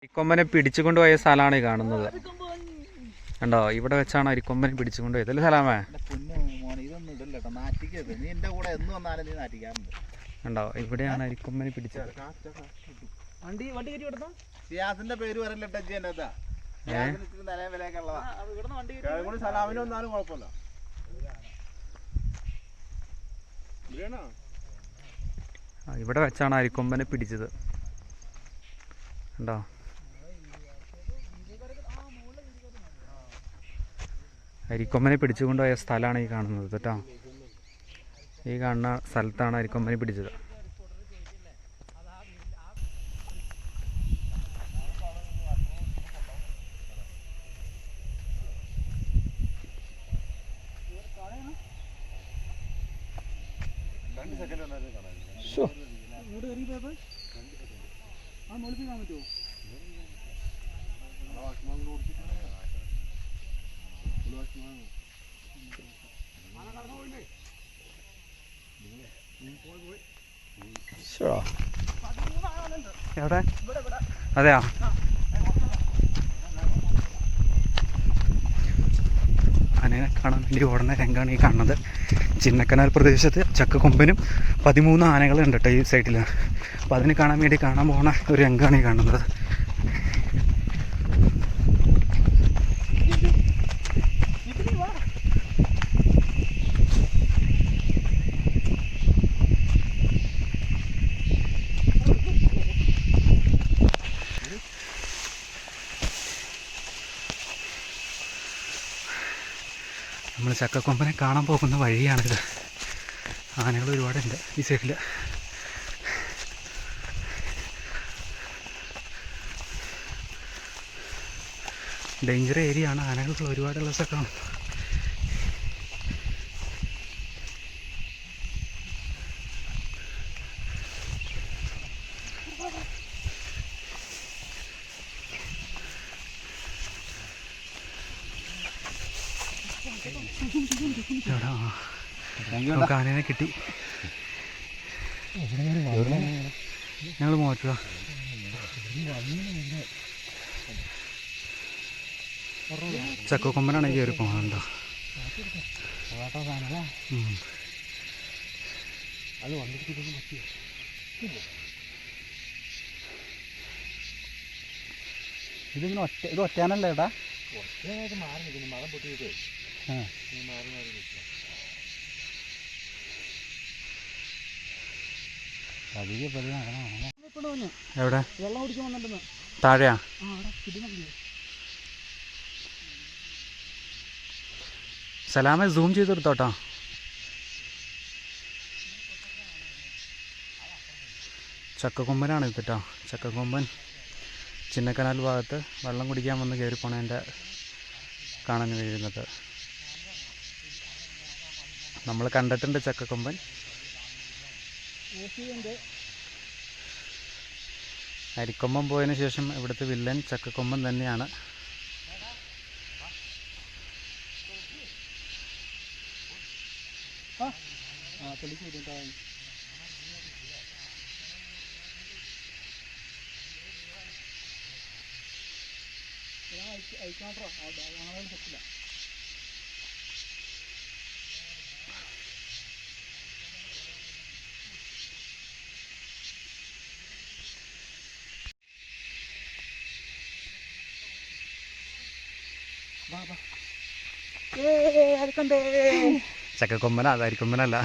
അരിക്കൊമ്പനെ പിടിച്ചുകൊണ്ട് പോയ സ്ഥലമാണ് ഈ കാണുന്നത്. കണ്ടോ, ഇവിടെ വെച്ചാണ് അരിക്കൊമ്പനെ പിടിച്ചുകൊണ്ട് പോയത് അല്ലേ സലാമേ? കണ്ടോ, ഇവിടെയാണ് അരിക്കൊമ്പനെ പിടിച്ചത്. ഇവിടെ വെച്ചാണ് അരിക്കൊമ്പനെ പിടിച്ചത്. കണ്ടോ, അരിക്കൊമ്പനെ പിടിച്ചുകൊണ്ടുപോയ സ്ഥലമാണ് ഈ കാണുന്നത് കേട്ടോ. ഈ കാണുന്ന സ്ഥലത്താണ് അരിക്കൊമ്പനെ പിടിച്ചത്. എവിടെ? അതെയാ, ആനയെ കാണാൻ വേണ്ടി ഓടുന്ന രംഗമാണ് ഈ കാണുന്നത്. ചിന്നക്കനാൽ പ്രദേശത്ത് ചക്കക്കൊമ്പനും 13 ആനകളുണ്ട് കേട്ടോ ഈ സൈഡിൽ. അപ്പോൾ അതിന് കാണാൻ വേണ്ടി കാണാൻ പോകുന്ന ഒരു രംഗമാണ് ഈ കാണുന്നത്. നമ്മൾ ചക്കക്കൊമ്പനെ കാണാൻ പോകുന്ന വഴിയാണിത്. ആനകൾ ഒരുപാടുണ്ട് ഈ സൈഡിൽ. ഡേഞ്ചർ ഏരിയ ആണ്, ആനകൾക്ക് ഒരുപാടുള്ള സ്ഥലമാണ്. നമുക്ക് ആനേനെ കിട്ടി. ഞങ്ങൾ മോറ്റുക. ചക്കക്കൊമ്പനാണ് കയറി പോകുന്നുണ്ടോ? ഇതിങ്ങനെ ഇത് ഒറ്റാനല്ലേ ഏട്ടാ? എവിടെ? താഴെയാ? സലാമെ സൂം ചെയ്തെടുത്തോട്ടോ. ചക്കക്കൊമ്പനാണ് ഇത് കേട്ടോ. ചക്കക്കൊമ്പൻ ചിന്നക്കനാൽ ഭാഗത്ത് വെള്ളം കുടിക്കാൻ വന്ന് കയറിപ്പോണതിൻ്റെ കാണാൻ കഴിയുന്നത്. നമ്മൾ കണ്ടിട്ടുണ്ട് ചക്കക്കൊമ്പൻ. അരിക്കൊമ്പൻ പോയതിന് ശേഷം ഇവിടുത്തെ വില്ലൻ ചക്കക്കൊമ്പൻ തന്നെയാണ്. ചക്കക്കൊമ്പനാ, അത് അരിക്കൊമ്പനല്ല.